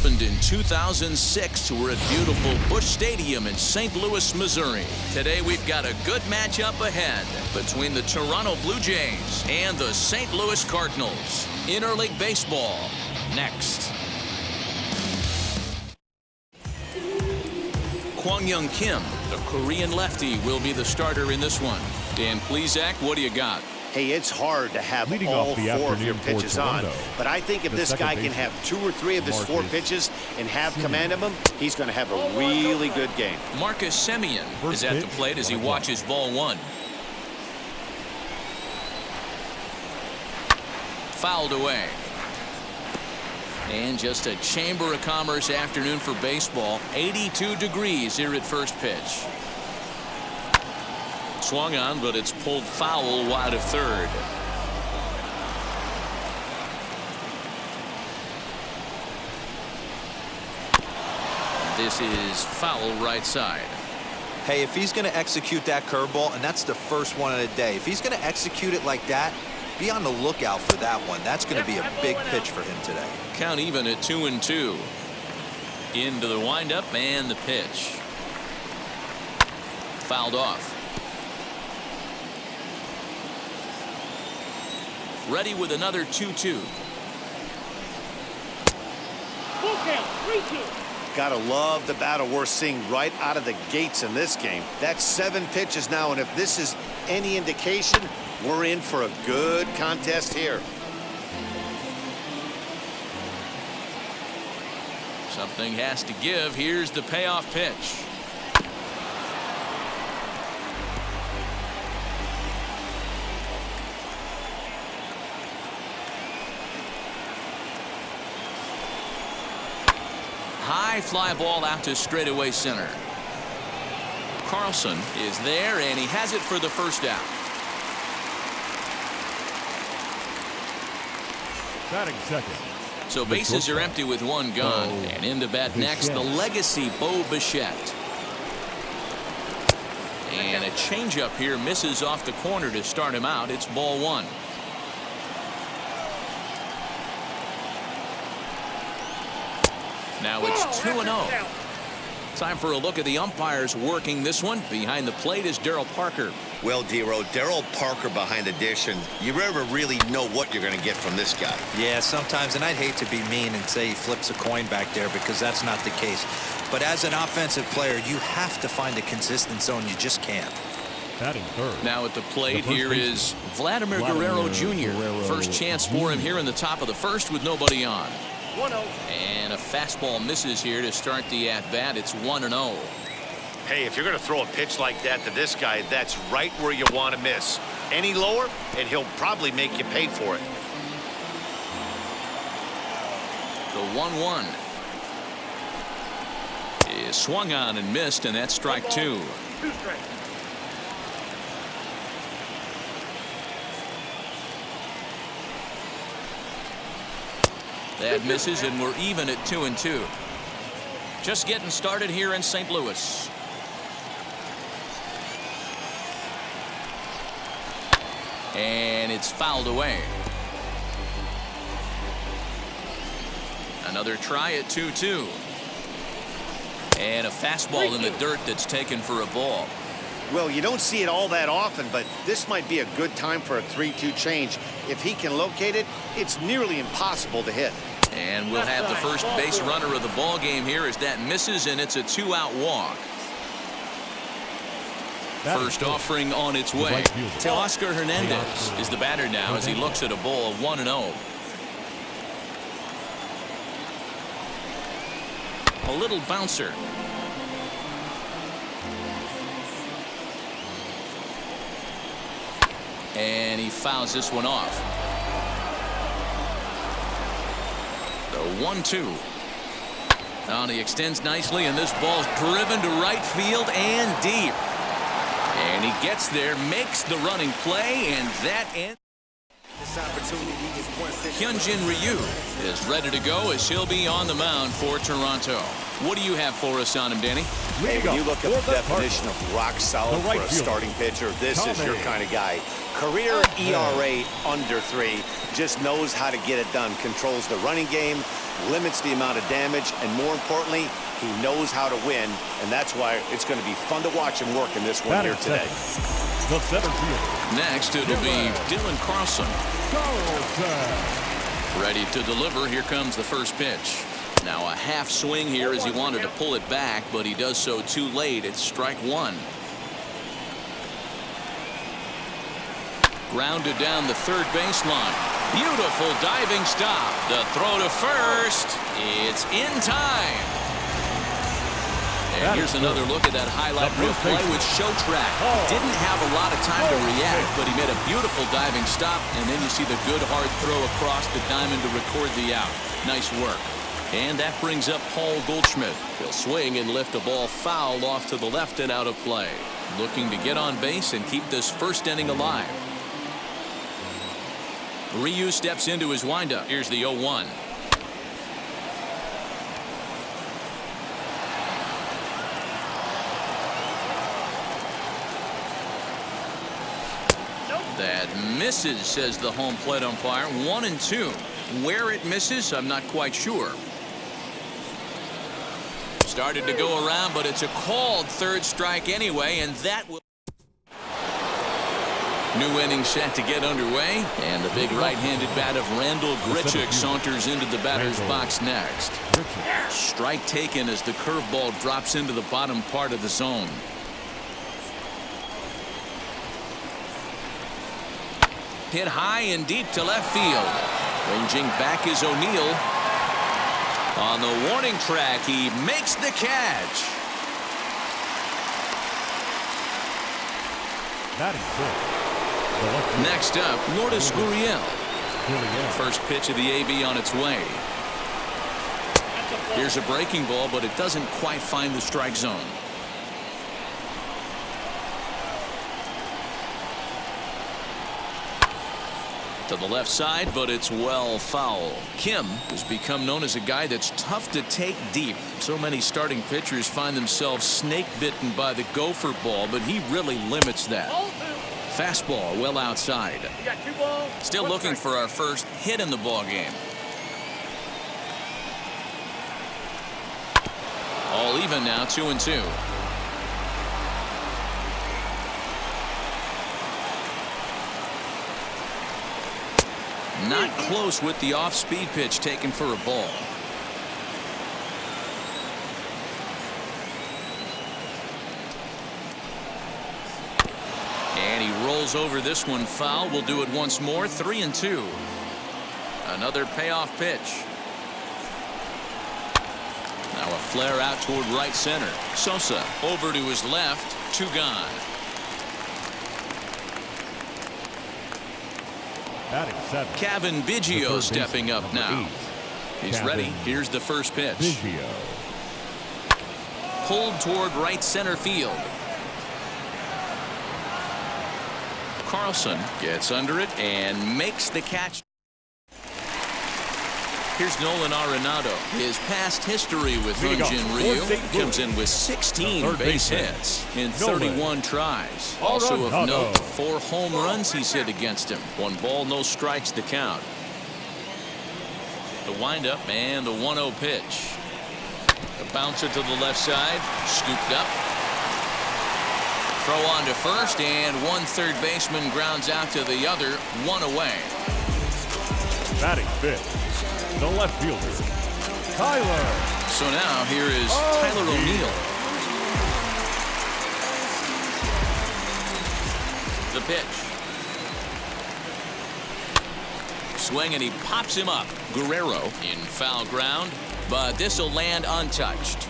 opened in 2006. We're at beautiful Busch Stadium in St. Louis, Missouri. Today we've got a good matchup ahead between the Toronto Blue Jays and the St. Louis Cardinals. Interleague Baseball next. Kwang-Young Kim, the Korean lefty, will be the starter in this one. Dan Plesac, what do you got? Hey, it's hard to have all 4 of your pitches on, but I think if this guy can have 2 or 3 of his 4 pitches and have command of them, he's going to have a really good game. Marcus Semien is at the plate as he watches ball 1. Fouled away. And just a Chamber of Commerce afternoon for baseball. 82 degrees here at first pitch. Swung on, but it's pulled foul wide of third. This is foul right side. Hey, if he's going to execute that curveball, and that's the first one of the day, if he's going to execute it like that, be on the lookout for that one. That's going to be a big pitch for him today. Count even at 2-2. Into the windup and the pitch. Fouled off. Ready with another 2-2. Full count, 3-2. Gotta love the battle we're seeing right out of the gates in this game. That's 7 pitches now, and if this is any indication, we're in for a good contest here. Something has to give. Here's the payoff pitch. High fly ball out to straightaway center. Carlson is there, and he has it for the first out. Batting second. So bases are empty with 1 gone. And in to bat next, the legacy Bo Bichette. And a changeup here misses off the corner to start him out. It's ball 1. Now it's 2-0. Time for a look at the umpires working this one. Behind the plate is Darryl Parker. Well, D-Row, Darryl Parker behind the dish, and you never really know what you're going to get from this guy. Yeah, sometimes, and I'd hate to be mean and say he flips a coin back there because that's not the case. But as an offensive player, you have to find a consistent zone. You just can't. Batting third. Now at the plate here is Vladimir Guerrero Jr. First chance for him here in the top of the first with nobody on. 1-0. And a fastball misses here to start the at-bat. It's 1-0. Hey, if you're going to throw a pitch like that to this guy, that's right where you want to miss. Any lower, and he'll probably make you pay for it. The 1-1 is swung on and missed, and that's strike 2. 2 strikes. That misses, and we're even at 2-2. Just getting started here in St. Louis. And it's fouled away. Another try at 2-2. And a fastball in the dirt that's taken for a ball. Well, you don't see it all that often, but this might be a good time for a 3-2 change. If he can locate it, it's nearly impossible to hit. And we'll have the first base runner of the ball game here as that misses, and it's a 2-out walk. First offering on its way. Teoscar Hernandez is the batter now as he looks at a ball 1-0. A little bouncer. And he fouls this one off. The 1-2. Now he extends nicely, and this ball's driven to right field and deep. And he gets there, makes the running play, and that ends. Hyunjin Ryu is ready to go as he'll be on the mound for Toronto. What do you have for us on him, Danny? Hey, when you look up the definition of rock solid for a starting pitcher, this is your kind of guy. Career ERA under 3, just knows how to get it done, controls the running game, limits the amount of damage, and more importantly, he knows how to win, and that's why it's going to be fun to watch him work in this one here today. The center fielder. Next, it'll be Dylan Carlson. Ready to deliver. Here comes the first pitch. Now a half swing here as he wanted to pull it back, but he does so too late. It's strike one. Grounded down the third baseline. Beautiful diving stop. The throw to first. It's in time. And here's another look at that highlight reel play with Show Track. Didn't have a lot of time to react, but he made a beautiful diving stop, and then you see the good hard throw across the diamond to record the out. Nice work. And that brings up Paul Goldschmidt. He'll swing and lift a ball foul off to the left and out of play. Looking to get on base and keep this first inning alive. Ryu steps into his windup. Here's the 0-1. That misses, says the home plate umpire. 1-2. Where it misses, I'm not quite sure. Started to go around, but it's a called third strike anyway, and that will. New inning set to get underway, and the big right-handed bat of Randall Grichuk saunters into the batter's box next. Strike taken as the curveball drops into the bottom part of the zone. Hit high and deep to left field. Ranging back is O'Neill. On the warning track, he makes the catch. Next up, Lourdes Gurriel. First pitch of the AB on its way. Here's a breaking ball, but it doesn't quite find the strike zone. To the left side, but it's well foul. Kim has become known as a guy that's tough to take deep. So many starting pitchers find themselves snake bitten by the gopher ball, but he really limits that. Fastball well outside. Still looking for our first hit in the ball game. All even now, 2-2. Not close with the off-speed pitch taken for a ball. And he rolls over this one foul. We'll do it once more. 3-2. Another payoff pitch. Now a flare out toward right center. Sosa over to his left. 2 gone. Kevin Biggio stepping up now. He's ready. Here's the first pitch. Pulled toward right center field. Carlson gets under it and makes the catch. Here's Nolan Arenado. His past history with Hyunjin Ryu comes in with 16 base hits in 31 tries. Also of note, 4 home runs he's hit against him. 1 ball, no strikes to count. The windup and the 1-0 pitch. The bouncer to the left side, scooped up. Throw on to first, and one third baseman grounds out to the other, 1 away. Batting fifth, the left fielder, Tyler. So now here is Tyler O'Neill. The pitch. Swing, and he pops him up. Guerrero in foul ground, but this will land untouched.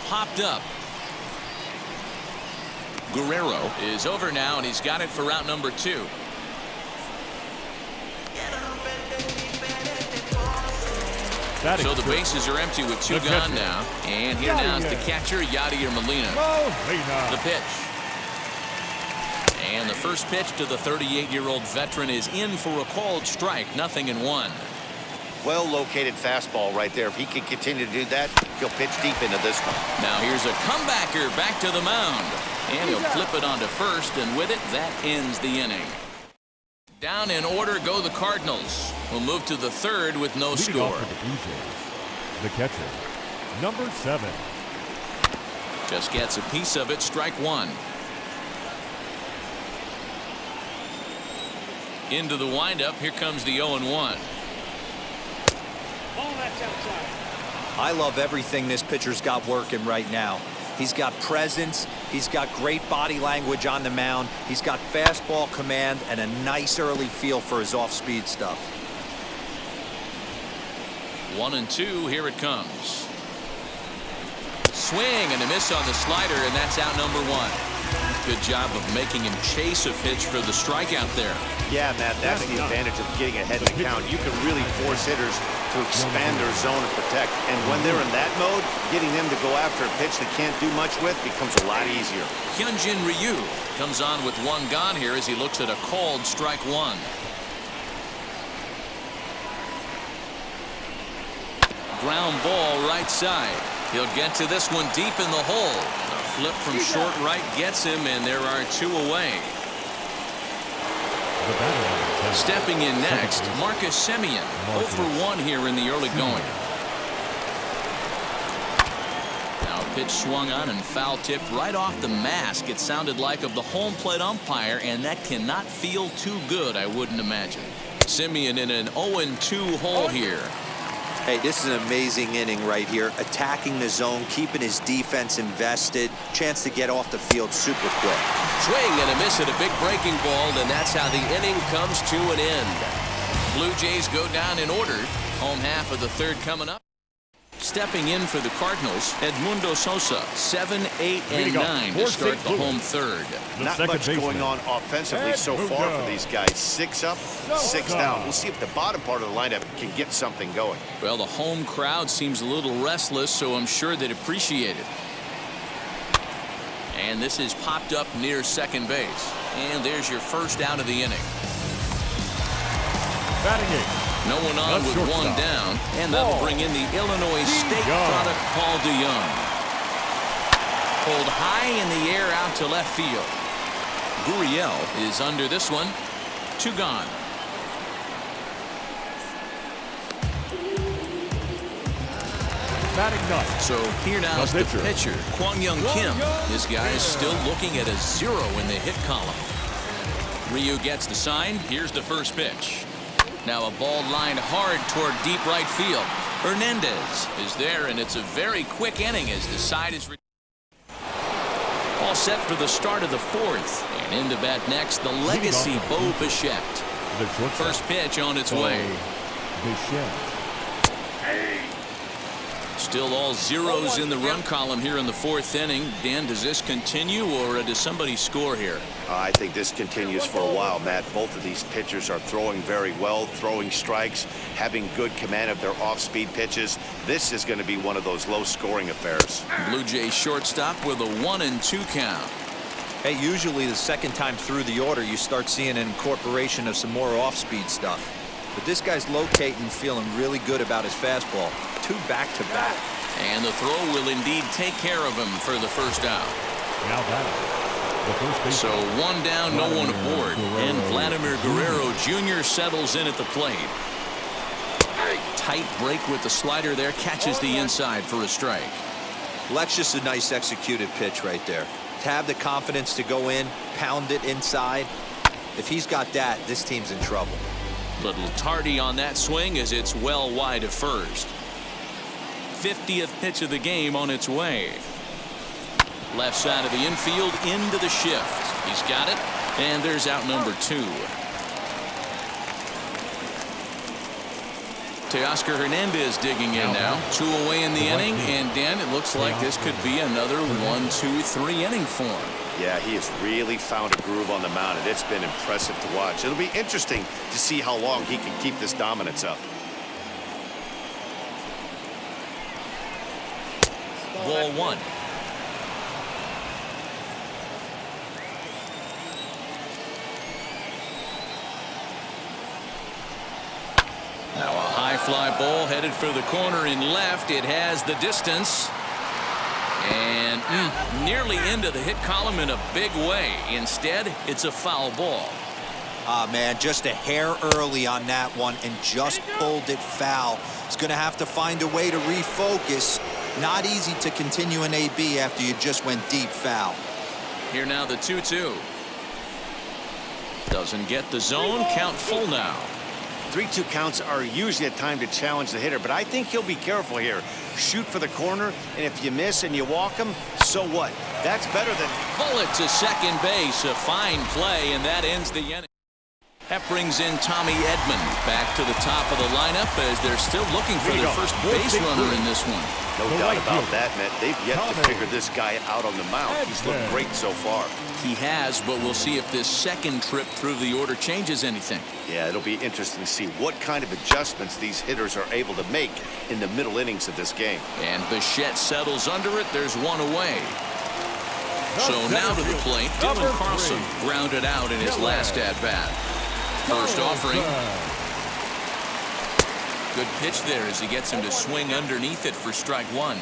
Popped up. Guerrero is over now, and he's got it for route number 2. So the bases are empty with 2 gone now. And here now is the catcher, Yadier Molina. The pitch. And the first pitch to the 38-year-old veteran is in for a called strike. 0-1. Well-located fastball right there. If he can continue to do that, he'll pitch deep into this one. Now here's a comebacker back to the mound. And he'll flip it onto first, and with it, that ends the inning. Down in order go the Cardinals. We'll move to the third with no Leading score. off for the Blue Jays, the catcher, number 7. Just gets a piece of it. Strike one. Into the windup. Here comes the 0-1. Ball that's outside. I love everything this pitcher's got working right now. He's got presence. He's got great body language on the mound. He's got fastball command and a nice early feel for his off-speed stuff. 1-2. Here it comes. Swing and a miss on the slider, and that's out number 1. Good job of making him chase a pitch for the strikeout there. Yeah, Matt, that's the advantage of getting ahead in the count. You can really force hitters to expand their zone and protect. And when they're in that mode, getting them to go after a pitch they can't do much with becomes a lot easier. Ryu comes on with 1 gone here as he looks at a called strike 1. Ground ball right side. He'll get to this one deep in the hole. A flip from short right gets him, and there are 2 away. Stepping in next, Marcus Semien. 0 for 1 here in the early going. Now a pitch swung on and foul tipped right off the mask, it sounded like, of the home plate umpire, and that cannot feel too good, I wouldn't imagine. Semien in an 0-2 hole here. Hey, this is an amazing inning right here. Attacking the zone, keeping his defense invested. Chance to get off the field super quick. Swing and a miss at a big breaking ball, and that's how the inning comes to an end. Blue Jays go down in order. Home half of the third coming up. Stepping in for the Cardinals, Edmundo Sosa, 7, 8, and 9 to start the home third. Not much going on offensively so far for these guys. 6 up, 6 down. We'll see if the bottom part of the lineup can get something going. Well, the home crowd seems a little restless, so I'm sure they'd appreciate it. And this is popped up near second base. And there's your first out of the inning. Batting 8. No one on with 1 down, and that'll bring in the Illinois State product, Paul DeYoung. Pulled high in the air out to left field. Gurriel is under this one. 2 gone. Batting 9. So here now is the pitcher, Kwang-Young Kim. This guy is still looking at a 0 in the hit column. Ryu gets the sign. Here's the first pitch. Now a ball lined hard toward deep right field. Hernandez is there, and it's a very quick inning as the side is all set for the start of the 4th. And in to bat next, the legacy Bo Bichette. First pitch on its way. Still all zeros in the run column here in the 4th inning. Dan, does this continue, or does somebody score here? I think this continues for a while, Matt. Both of these pitchers are throwing very well, throwing strikes, having good command of their off-speed pitches. This is going to be one of those low-scoring affairs. Blue Jays shortstop with a 1-2 count. Hey, usually the second time through the order, you start seeing an incorporation of some more off-speed stuff. But this guy's locating, feeling really good about his fastball. 2 back-to-back. And the throw will indeed take care of him for the first out. Now that. So 1 down, no one aboard. And Vladimir Guerrero Jr. settles in at the plate. Tight break with the slider there, catches the inside for a strike. Well, that's just a nice executed pitch right there. To have the confidence to go in, pound it inside. If he's got that, this team's in trouble. Little tardy on that swing as it's well wide of first. 50th pitch of the game on its way. Left side of the infield into the shift. He's got it, and there's out number 2. Teoscar Hernandez digging in now. 2 away in the inning, and Dan, it looks like this could be another 1-2-3 inning for him. Yeah, he has really found a groove on the mound, and it's been impressive to watch. It'll be interesting to see how long he can keep this dominance up. Ball 1. Now a high fly ball headed for the corner in left. It has the distance. And nearly into the hit column in a big way. Instead, it's a foul ball. Ah, man, just a hair early on that one and just pulled it foul. He's going to have to find a way to refocus. Not easy to continue an AB after you just went deep foul. Here now the 2-2. Doesn't get the zone. Count full now. 3-2 counts are usually a time to challenge the hitter, but I think he'll be careful here. Shoot for the corner, and if you miss and you walk him, so what? That's better than... Bullet to second base. A fine play, and that ends the inning. That brings in Tommy Edman back to the top of the lineup as they're still looking for their first base runner in this one. No doubt about that, Matt. They've yet to figure this guy out on the mound. He's looked great so far. He has, but we'll see if this second trip through the order changes anything. Yeah, it'll be interesting to see what kind of adjustments these hitters are able to make in the middle innings of this game. And Bichette settles under it. There's one away. So now to the plate, Dylan Carlson grounded out in his last at-bat. First offering. Good pitch there as he gets him to swing underneath it for strike one.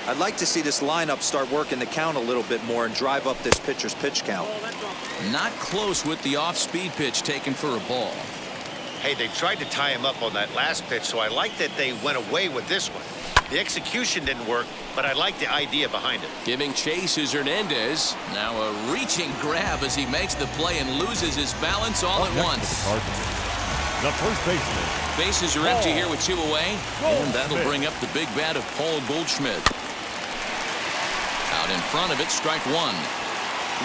I'd like to see this lineup start working the count a little bit more and drive up this pitcher's pitch count. Not close with the off-speed pitch taken for a ball. Hey, they tried to tie him up on that last pitch, so I like that they went away with this one. The execution didn't work, but I like the idea behind it. Giving chase is Hernandez. Now a reaching grab as he makes the play and loses his balance all at once. The first baseman. Bases are empty here with two away, and that'll bring up the big bat of Paul Goldschmidt. Out in front of it, strike one.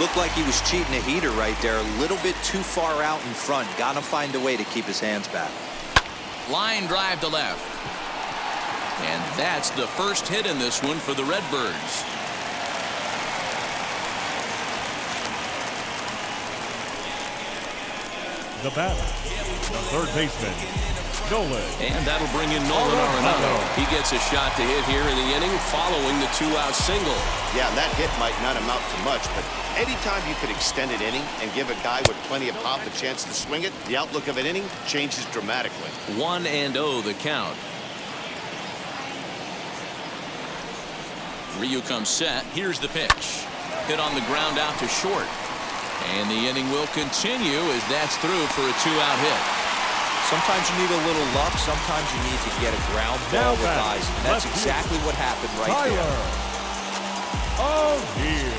Looked like he was cheating a heater right there. A little bit too far out in front. Got to find a way to keep his hands back. Line drive to left. And that's the first hit in this one for the Redbirds. The batter, the third baseman, Nolan. And that'll bring in Nolan Arenado. He gets a shot to hit here in the inning following the two-out single. Yeah, that hit might not amount to much, but anytime you could extend an inning and give a guy with plenty of pop a chance to swing it, the outlook of an inning changes dramatically. 1-0 the count. Ryu comes set. Here's the pitch. Hit on the ground out to short. And the inning will continue as that's through for a two-out hit. Sometimes you need a little luck. Sometimes you need to get a ground ball with eyes. And that's exactly what happened right there. Oh, dear.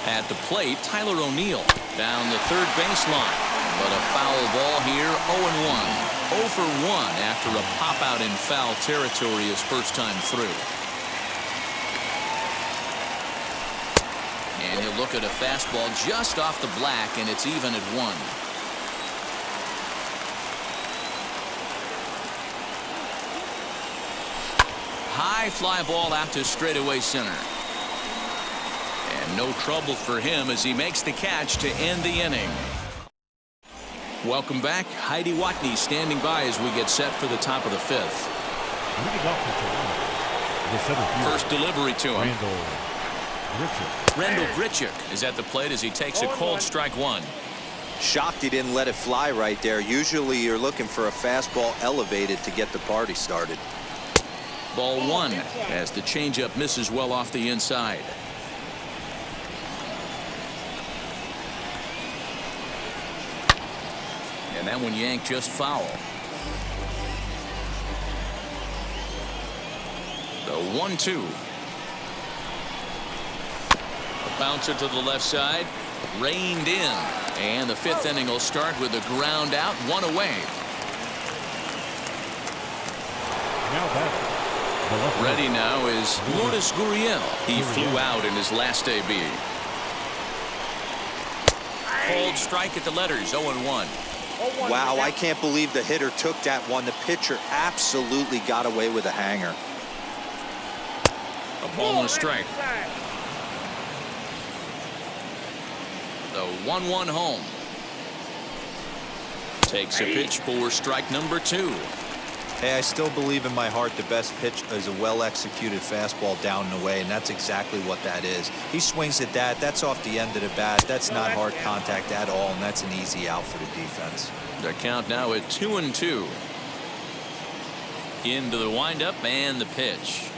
At the plate, Tyler O'Neill down the third baseline. But a foul ball here, 0-1. 0 for 1 after a pop out in foul territory his first time through. And he'll look at a fastball just off the black, and it's even at 1. High fly ball out to straightaway center. And no trouble for him as he makes the catch to end the inning. Welcome back. Heidi Watney standing by as we get set for the top of the fifth. First delivery to him. Randall Grichuk is at the plate as he takes a cold strike one. Shocked he didn't let it fly right there. Usually you're looking for a fastball elevated to get the party started. Ball one as the changeup misses well off the inside. And that one yanked just foul. The 1-2. A bouncer to the left side. Reined in. And the fifth inning will start with a ground out, one away. Ready now is Lourdes Gurriel. He flew out in his last AB. Cold strike at the letters, 0-1. Wow, I can't believe the hitter took that one. The pitcher absolutely got away with a hanger. A ball and a strike. The 1-1 home. Takes a pitch for strike number 2. Hey, I still believe in my heart the best pitch is a well-executed fastball down and away, and that's exactly what that is. He swings at that. That's off the end of the bat. That's not hard contact at all, and that's an easy out for the defense. The count now at 2-2. Into the windup and the pitch.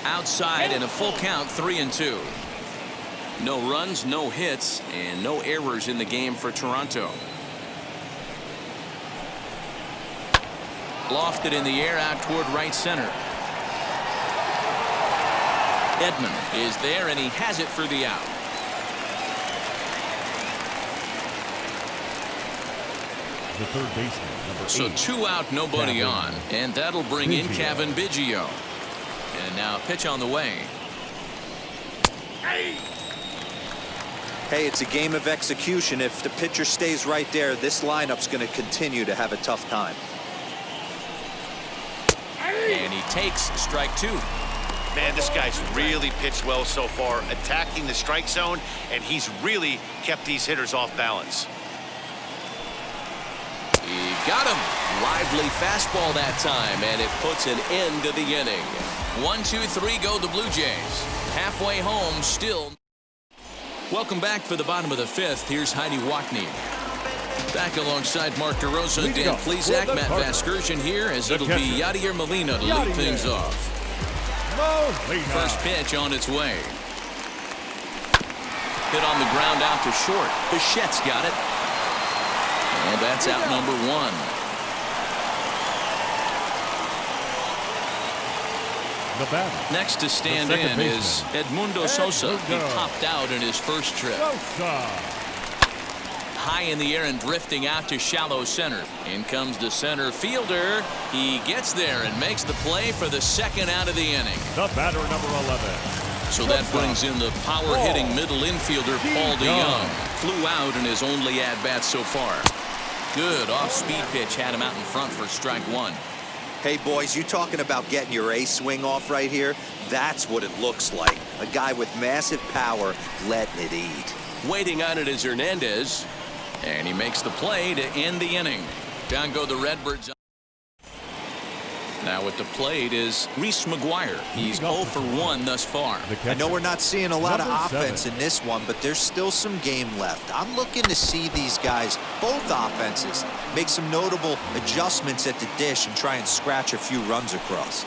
Outside and a full count, 3-2. No runs, no hits, and no errors in the game for Toronto. Lofted in the air out toward right center. Edman is there, and he has it for the out. The third baseman, number 8. So 2 out, nobody on, and that'll bring in Kevin Biggio. And now pitch on the way. Hey, it's a game of execution. If the pitcher stays right there, this lineup's going to continue to have a tough time. And he takes strike 2. Man, this guy's really pitched well so far, attacking the strike zone, and he's really kept these hitters off balance. He got him. Lively fastball that time, and it puts an end to the inning. 1-2-3 go the Blue Jays. Halfway home still. Welcome back for the bottom of the 5th. Here's Heidi Wackney. Back alongside Mark DeRosa, Dan Plesac, Matt Vasgersian here, as it'll be Yadier Molina to lead things off. First pitch on its way. Hit on the ground out to short. Bichette's got it. And that's out number 1. Next to stand in is Edmundo Sosa. He popped out in his first trip. High in the air and drifting out to shallow center. In comes the center fielder. He gets there and makes the play for the second out of the inning. The batter, number 11. So that brings in the power-hitting middle infielder Paul DeYoung. Flew out in his only at-bat so far. Good off-speed pitch had him out in front for strike 1. Hey, boys, you talking about getting your ace swing off right here? That's what it looks like. A guy with massive power letting it eat. Waiting on it is Hernandez. And he makes the play to end the inning. Down go the Redbirds. Now at the plate is Reese McGuire. He's 0 for 1 thus far. I know we're not seeing a lot of offense in this one, but there's still some game left. I'm looking to see these guys, both offenses, make some notable adjustments at the dish and try and scratch a few runs across.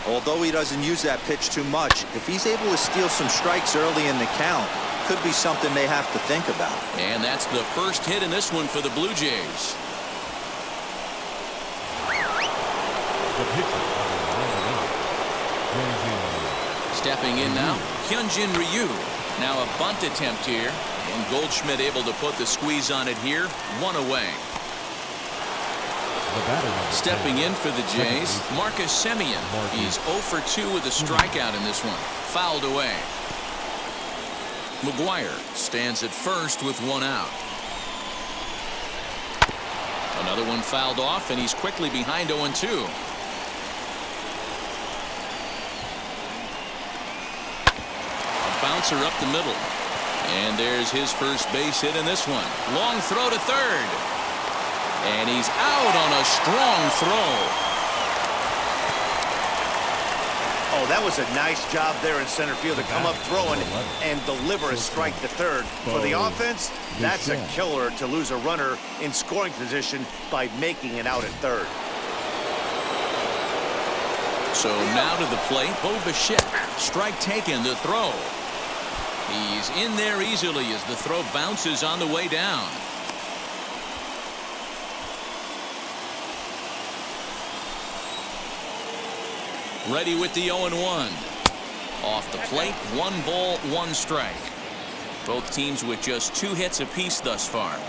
Although he doesn't use that pitch too much, if he's able to steal some strikes early in the count, could be something they have to think about. And that's the first hit in this one for the Blue Jays. Stepping in now, Hyunjin Ryu. Now a bunt attempt here, and Goldschmidt able to put the squeeze on it here. 1 away. Stepping in for the Jays, Marcus Semien. He's 0 for 2 with a strikeout in this one. Fouled away. McGuire stands at first with 1 out. Another one fouled off, and he's quickly behind 0-2. Bouncer up the middle, and there's his first base hit in this one. Long throw to third, and he's out on a strong throw. Oh, that was a nice job there in center field to come up throwing and deliver a strike to third. For the offense, that's a killer to lose a runner in scoring position by making it out at third. So now to the plate, Bo Bichette. Strike taken, the throw. He's in there easily as the throw bounces on the way down. Ready with the 0-1. Off the plate, 1 ball, 1 strike. Both teams with just 2 hits apiece thus far.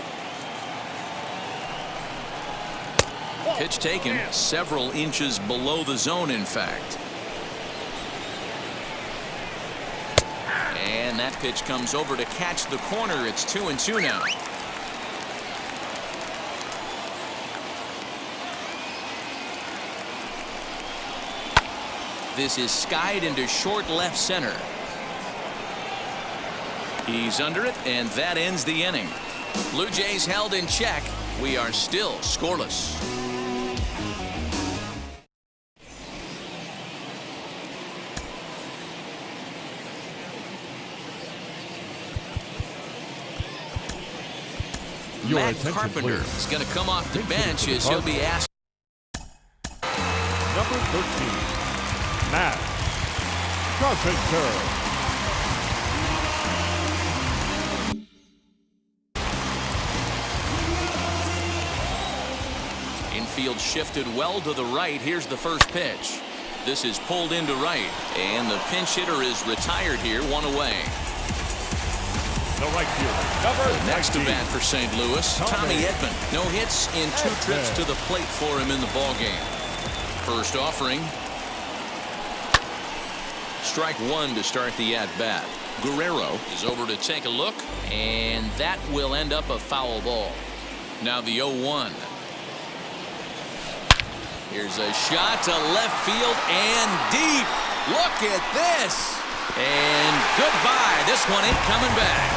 Pitch taken several inches below the zone, in fact. And that pitch comes over to catch the corner. It's 2-2 now. This is skied into short left center. He's under it, and that ends the inning. Blue Jays held in check. We are still scoreless. Matt Carpenter is going to come off the bench as he'll be asked. 13, Matt Carpenter. Infield shifted well to the right. Here's the first pitch. This is pulled into right, and the pinch hitter is retired here, one away. The right fielder, Next to bat for St. Louis, Tommy Edman. No hits in 2 trips to the plate for him in the ballgame. First offering. Strike 1 to start the at-bat. Guerrero is over to take a look, and that will end up a foul ball. Now the 0-1. Here's a shot to left field and deep. Look at this. And goodbye. This one ain't coming back.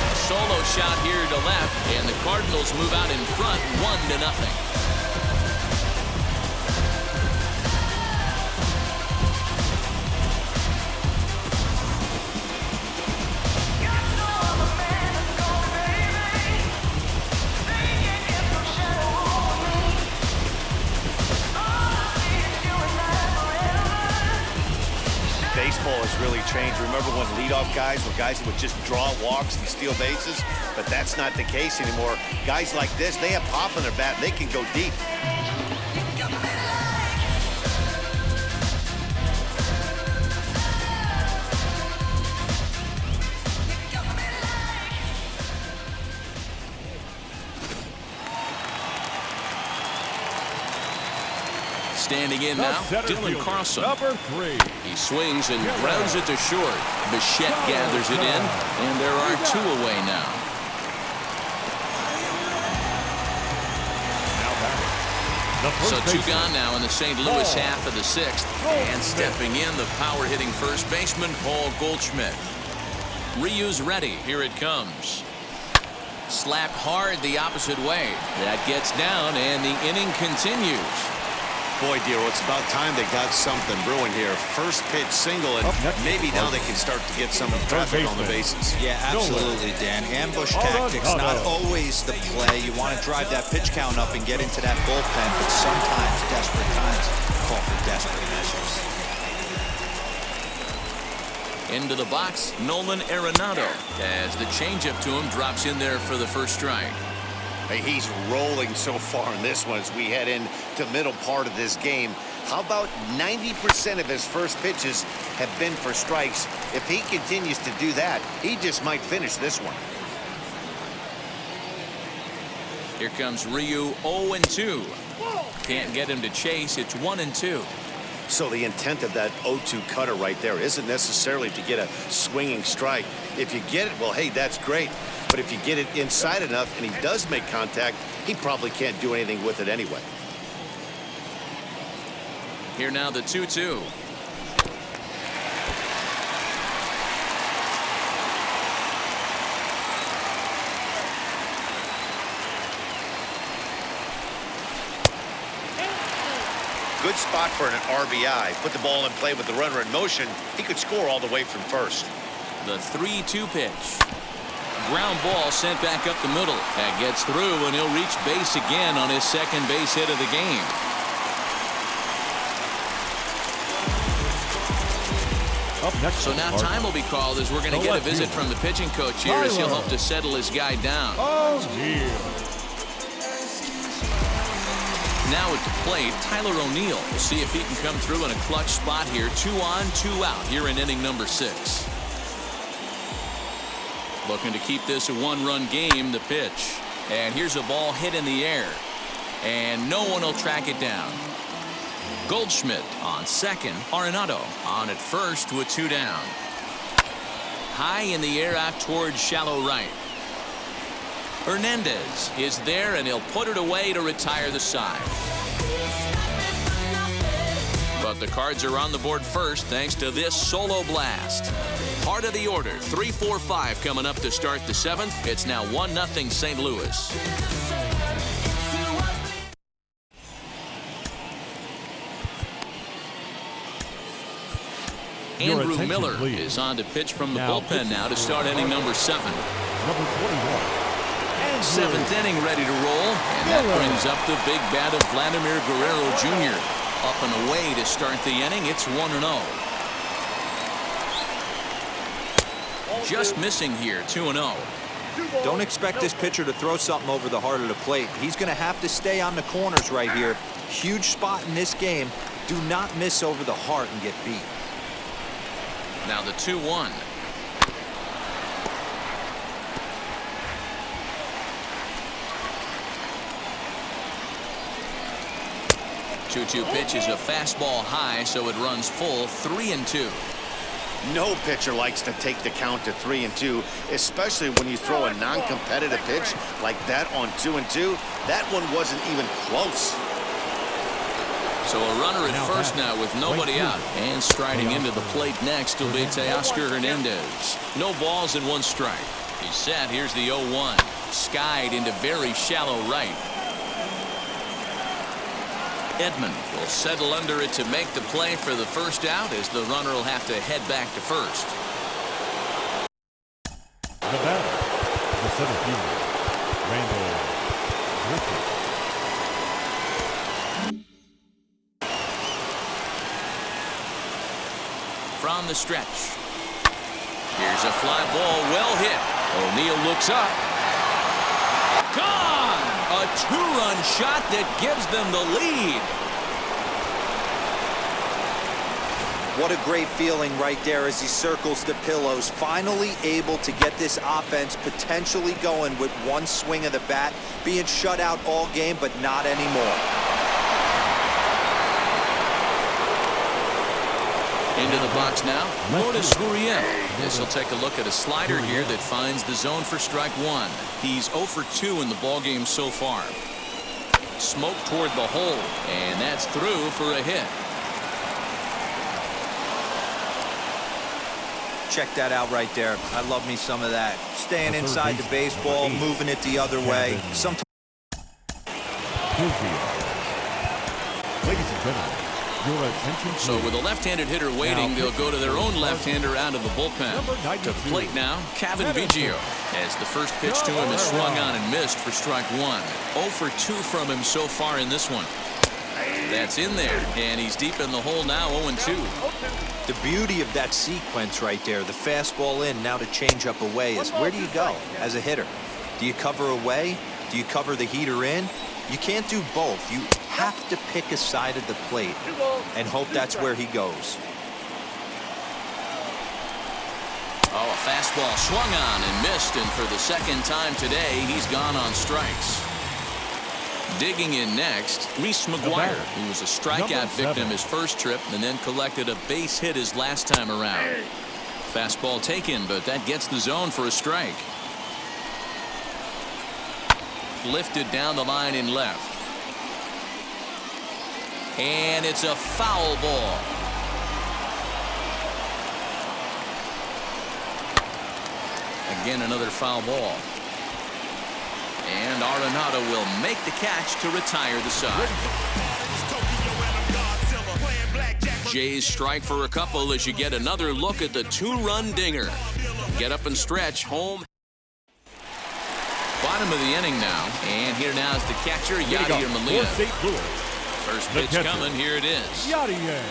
A solo shot here to left, and the Cardinals move out in front 1-0. Baseball has really changed. Remember when leadoff guys were guys who would just draw walks and steal bases? But that's not the case anymore. Guys like this, they have pop in their bat. They can go deep. Standing in now, Dylan Carlson. Number 3. He swings and grounds it to short. Bichette gathers it in, and there are 2 away now. So 2 gone now in the St. Louis half of the 6th. And stepping in, the power-hitting first baseman, Paul Goldschmidt. Ryu's ready. Here it comes. Slapped hard the opposite way. That gets down, and the inning continues. Boy, Dero, it's about time they got something brewing here. First pitch single, and maybe now they can start to get some traffic on the bases. Yeah, absolutely, Dan. Ambush tactics, not always the play. You want to drive that pitch count up and get into that bullpen, but sometimes desperate times call for desperate measures. Into the box, Nolan Arenado, as the changeup to him drops in there for the first strike. Hey, he's rolling so far in this one as we head into the middle part of this game. How about 90% of his first pitches have been for strikes? If he continues to do that, he just might finish this one. Here comes Ryu, 0-2. Can't get him to chase. It's 1-2. So the intent of that 0-2 cutter right there isn't necessarily to get a swinging strike. If you get it, well, hey, that's great. But if you get it inside enough and he does make contact, he probably can't do anything with it anyway. Here now the 2-2. Good spot for an RBI. Put the ball in play with the runner in motion. He could score all the way from first. The 3-2 pitch. Ground ball sent back up the middle. That gets through, and he'll reach base again on his second base hit of the game. Up next, so now time will be called as we're going to get a visit from the pitching coach here as he'll hope to settle his guy down. Now at the plate, Tyler O'Neill. We'll see if he can come through in a clutch spot here. 2 on, 2 out here in inning number 6. Looking to keep this a 1-run game, the pitch. And here's a ball hit in the air. And no one will track it down. Goldschmidt on second. Arenado on at first with 2 down. High in the air out towards shallow right. Hernandez is there, and he'll put it away to retire the side. But the Cards are on the board first thanks to this solo blast. Part of the order, 3-4-5 coming up to start the 7th. It's now 1-0 St. Louis. Andrew Miller is on to pitch from the bullpen now to start inning number 7. Number 21, Seventh inning ready to roll, and that brings up the big bat of Vladimir Guerrero Jr. Up and away to start the inning. It's 1-0. Just missing here, 2-0. Don't expect this pitcher to throw something over the heart of the plate. He's going to have to stay on the corners right here. Huge spot in this game. Do not miss over the heart and get beat. Now the 2-1. Two pitch is a fastball high, so it runs full. 3-2. No pitcher likes to take the count to 3-2, especially when you throw a non-competitive pitch like that on 2-2. That one wasn't even close. So a runner at first now with nobody out. And striding into the plate next will be Teoscar Hernandez. No balls and 1 strike. He's set. Here's the 0-1. Skied into very shallow right. Edman will settle under it to make the play for the first out, as the runner will have to head back to first. The batter, the center fielder, Randall Griffin. From the stretch. Here's a fly ball, well hit. O'Neill looks up. Gone! A 2-run shot that gives them the lead. What a great feeling right there as he circles the pillows. Finally able to get this offense potentially going with 1 swing of the bat. Being shut out all game, but not anymore. Into the box now, Lourdes Gurriel. This will take a look at a slider here that finds the zone for strike 1. He's 0 for 2 in the ballgame so far. Smoke toward the hole, and that's through for a hit. Check that out right there. I love me some of that. Staying inside the baseball, moving it the other way. Sometimes. Ladies and gentlemen, your attention. So with a left-handed hitter waiting, they'll go to their own left-hander out of the bullpen. To plate now, McCavan as the first pitch to him is swung on and missed for strike 1. 0 for 2 from him so far in this one. That's in there, and he's deep in the hole now, 0-2. The beauty of that sequence right there, the fastball in, now to change up away, is where do you go as a hitter? Do you cover away? Do you cover the heater in? You can't do both. You have to pick a side of the plate and hope that's where he goes. Oh, a fastball swung on and missed, and for the second time today, he's gone on strikes. Digging in next, Reese McGuire, who was a strikeout victim his first trip and then collected a base hit his last time around. Fastball taken, but that gets the zone for a strike. Lifted down the line in left. And it's a foul ball. Again, another foul ball. And Arenado will make the catch to retire the side. Jays strike for a couple as you get another look at the 2-run dinger. Get up and stretch home. Bottom of the inning now. And here now is the catcher, Yadier Molina. First pitch coming. Here it is. Yadier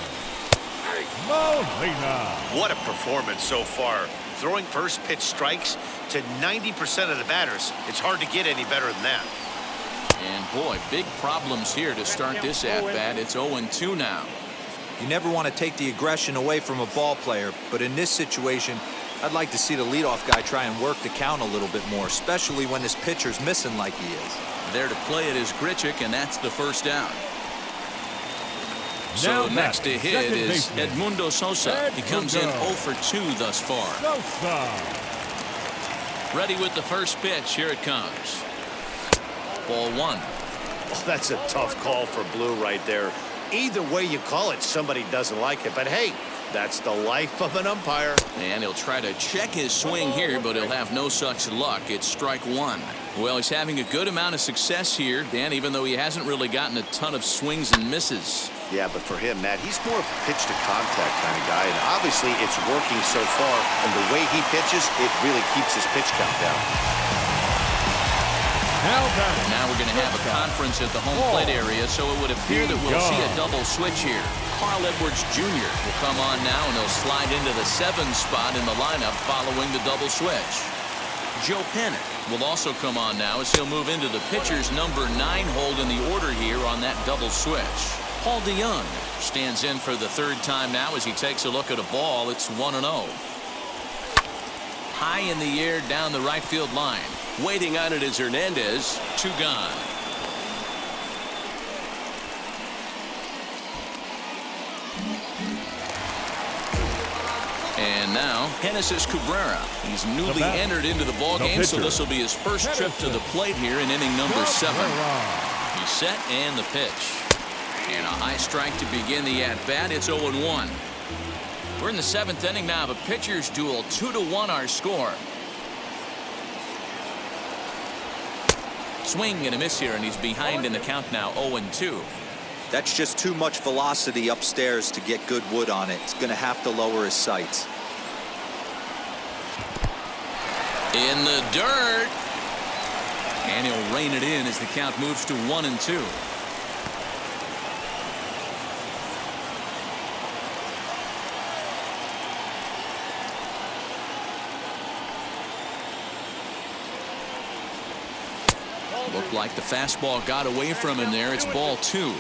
Molina. What a performance so far. Throwing first pitch strikes to 90% of the batters. It's hard to get any better than that. And boy, big problems here to start this at-bat. It's 0-2 now. You never want to take the aggression away from a ball player, but in this situation, I'd like to see the leadoff guy try and work the count a little bit more, especially when this pitcher's missing like he is. There to play it is Grichuk, and that's the first out. So next to hit is Edmundo Sosa. He comes in 0 for 2 thus far. Ready with the first pitch. Here it comes. Ball 1. Oh, that's a tough call for Blue right there. Either way you call it, somebody doesn't like it. But hey, that's the life of an umpire. And he'll try to check his swing here, but he'll have no such luck. It's strike 1. Well, he's having a good amount of success here, Dan, even though he hasn't really gotten a ton of swings and misses. Yeah, but for him, Matt, he's more of a pitch-to-contact kind of guy, and obviously it's working so far, and the way he pitches, it really keeps his pitch count down. Now we're going to have a conference at the home plate area, so it would appear that we'll see a double switch here. Carl Edwards Jr. will come on now, and he'll slide into the 7 spot in the lineup following the double switch. Joe Pennick will also come on now as he'll move into the pitcher's number 9 hold in the order here on that double switch. Paul DeYoung stands in for the 3rd time now as he takes a look at a ball. It's 1-0. High in the air down the right field line. Waiting on it is Hernandez. 2 gone. And now Genesis Cabrera. He's newly entered into the ball game, so this will be his first trip to the plate here in inning number 7. He's set and the pitch. And a high strike to begin the at-bat. It's 0-1. We're in the 7th inning now of a pitcher's duel. 2-1 our score. Swing and a miss here, and he's behind in the count now, 0-2. That's just too much velocity upstairs to get good wood on it. It's going to have to lower his sights. In the dirt. And he'll rein it in as the count moves to 1-2. Looked like the fastball got away from him there. It's ball 2. You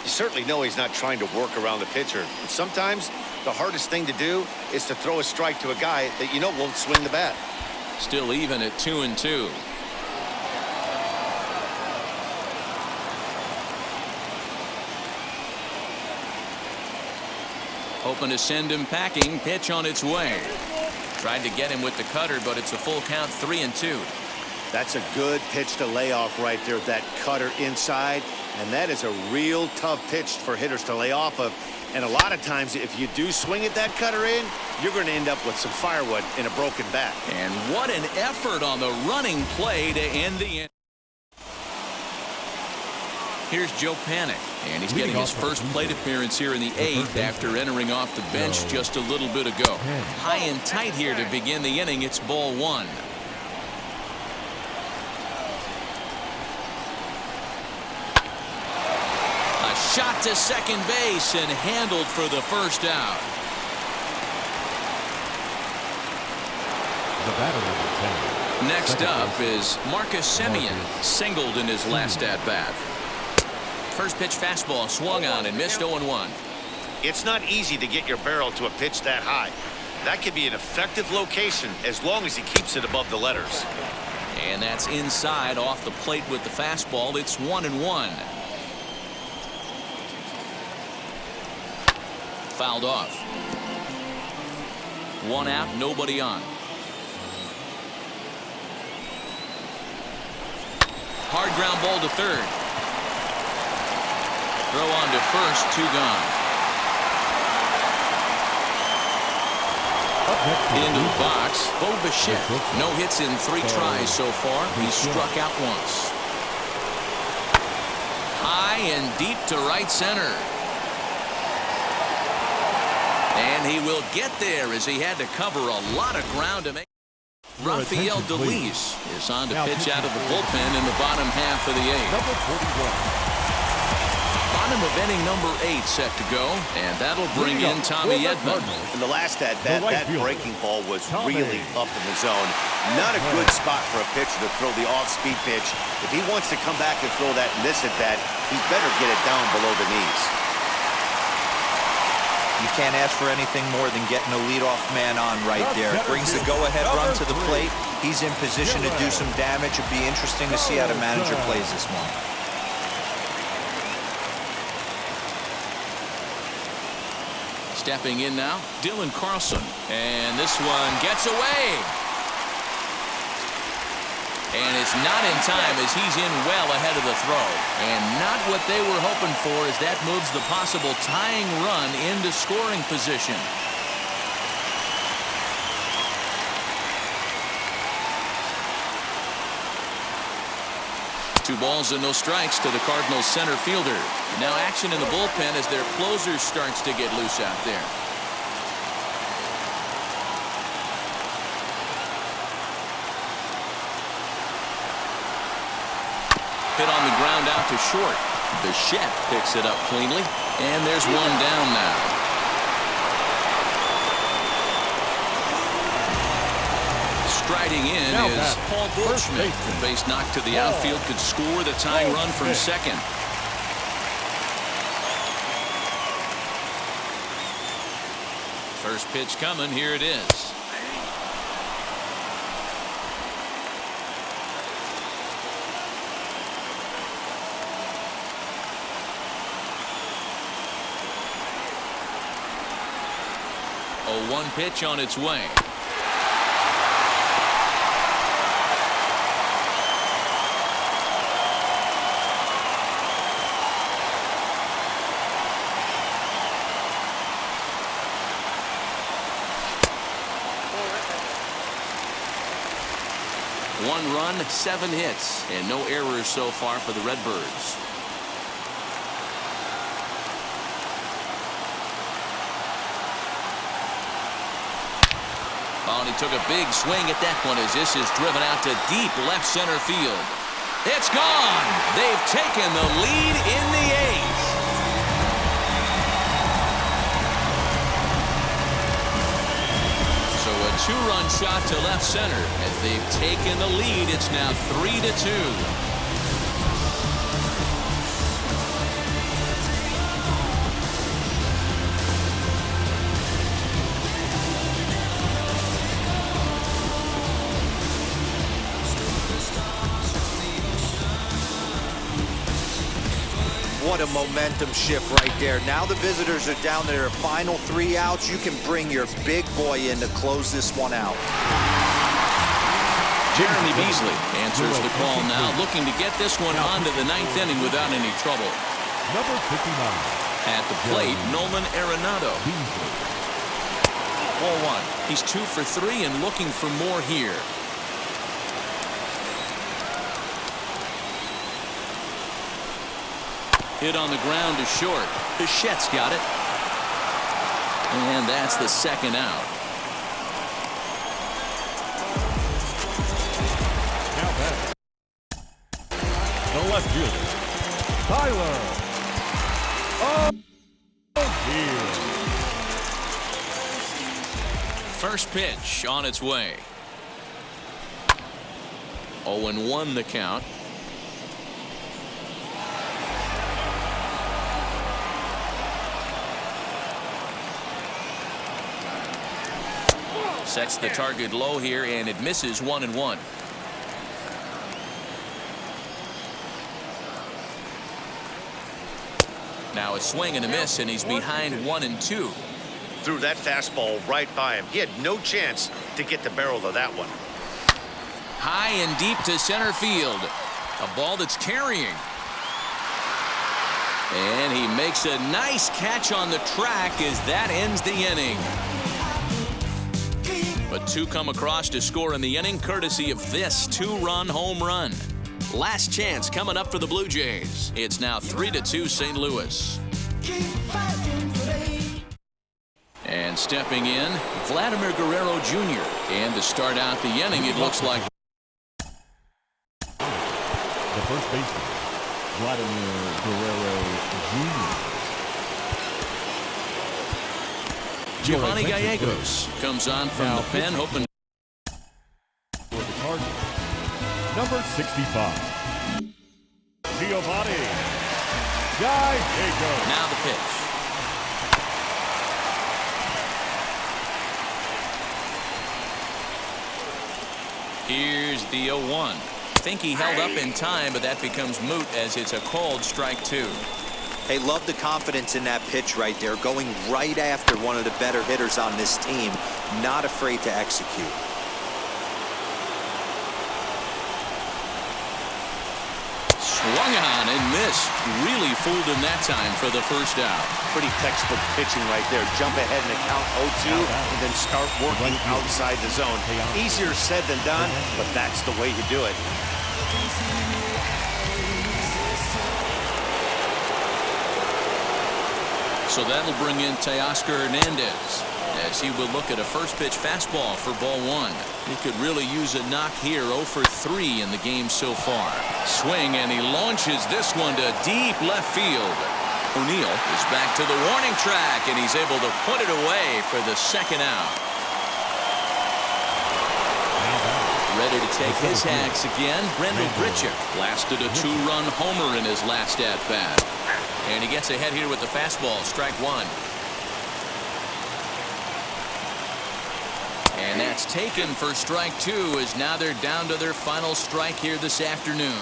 certainly know he's not trying to work around the pitcher. But sometimes the hardest thing to do is to throw a strike to a guy that you know won't swing the bat. Still even at 2-2. Hoping to send him packing. Pitch on its way. Tried to get him with the cutter, but it's a full count, 3-2. That's a good pitch to lay off right there, that cutter inside. And that is a real tough pitch for hitters to lay off of. And a lot of times, if you do swing at that cutter in, you're going to end up with some firewood in a broken bat. And what an effort on the running play to end the inning. Here's Joe Pennick, and he's getting his first plate appearance here in the 8th after entering off the bench just a little bit ago. High and tight here to begin the inning. It's ball 1. Shot to second base and handled for the first out. Next up is Marcus Semien, singled in his last at-bat. First pitch fastball swung on and missed, 0-1. It's not easy to get your barrel to a pitch that high. That could be an effective location as long as he keeps it above the letters. And that's inside off the plate with the fastball. It's 1-1. Fouled off. 1 out, nobody on. Hard ground ball to 3rd. Throw on to 1st, 2 gone. Into the box, Bo Bichette. No hits in 3 tries so far. He struck out once. High and deep to right center. And he will get there as he had to cover a lot of ground to make. Rafael DeLeese is on to pitch out of the bullpen in the bottom half of the 8th. Bottom of inning number 8 set to go, and that'll bring in Tommy Edman. In the last at-bat, that breaking ball was really up in the zone. Not a good spot for a pitcher to throw the off-speed pitch. If he wants to come back and throw that in this at-bat, he better get it down below the knees. You can't ask for anything more than getting a leadoff man on right there. Brings the go-ahead run to the plate. He's in position to do some damage. It'd be interesting to see how the manager plays this one. Stepping in now, Dylan Carlson. And this one gets away. And it's not in time as he's in well ahead of the throw. And not what they were hoping for as that moves the possible tying run into scoring position. Two balls and no strikes to the Cardinals center fielder. Now action in the bullpen as their closer starts to get loose out there. out to short. Bichette picks it up cleanly, and there's one down now. Striding in is Paul Goldschmidt. The base knock to the outfield could score the tying run from second. First pitch coming. Here it is. A 1 pitch on its way. One run, 7 hits, and no errors so far for the Redbirds. Oh, and he took a big swing at that one as this is driven out to deep left center field. It's gone. They've taken the lead in the 8th. So a 2-run shot to left center as they've taken the lead. It's now 3-2. What a momentum shift right there. Now the visitors are down to their final 3 outs. You can bring your big boy in to close this one out. Jeremy Beasley answers the call now, looking to get this one onto the 9th inning without any trouble. Number 59. At the plate, Nolan Arenado. 0-1. He's 2 for 3 and looking for more here. Hit on the ground to short. Bichette's got it. And that's the 2nd out. Now back. The left fielder, Tyler O'Neill. First pitch on its way. 0-1 the count. Sets the target low here, and it misses 1-1. Now a swing and a miss, and he's behind 1-2. Threw that fastball right by him. He had no chance to get the barrel of that one. High and deep to center field. A ball that's carrying. And he makes a nice catch on the track as that ends the inning. But 2 come across to score in the inning, courtesy of this 2-run home run. Last chance coming up for the Blue Jays. It's now 3-2 St. Louis. And stepping in, Vladimir Guerrero Jr. And to start out the inning, it looks like The first baseman, Vladimir Guerrero Jr. Giovanni Gallegos comes on from the pen, hoping for the Cardinals. Number 65, Giovanni Gallegos. now the pitch. Here's the 0-1. I think he held up in time, but that becomes moot as it's a called strike 2. Hey, love the confidence in that pitch right there, going right after one of the better hitters on this team, not afraid to execute. Swung on and missed. Really fooled him that time for the first out. Pretty textbook pitching right there. Jump ahead in the count 0-2 and then start working outside the zone. Easier said than done, but that's the way you do it. So that'll bring in Teoscar Hernandez as he will look at a first pitch fastball for ball 1. He could really use a knock here. 0 for 3 in the game so far. Swing, and he launches this one to deep left field. O'Neill is back to the warning track, and he's able to put it away for the second out. Ready to take his hacks again, Brendel Grichuk lasted a 2-run homer in his last at-bat. And he gets ahead here with the fastball, strike 1. And that's taken for strike 2, as now they're down to their final strike here this afternoon.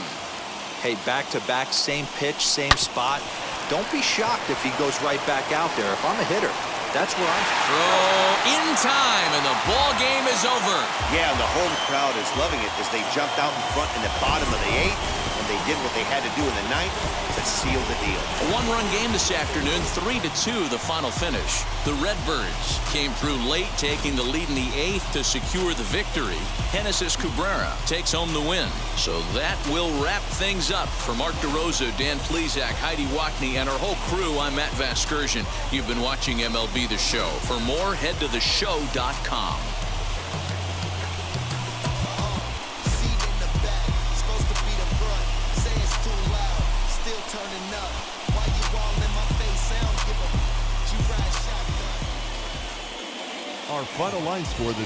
Hey, back-to-back, same pitch, same spot. Don't be shocked if he goes right back out there. If I'm a hitter, that's where I'm. Throw in time, and the ball game is over. Yeah, and the home crowd is loving it as they jumped out in front in the bottom of the 8th, and they did what they had to do in the 9th to seal the deal. A 1-run game this afternoon, 3-2 the final finish. The Redbirds came through late, taking the lead in the 8th to secure the victory. Genesis Cabrera takes home the win. So that will wrap things up. For Mark DeRosa, Dan Plesac, Heidi Wackney, and our whole crew, I'm Matt Vasgersian. You've been watching MLB The Show. For more, head to theshow.com. Our final line score this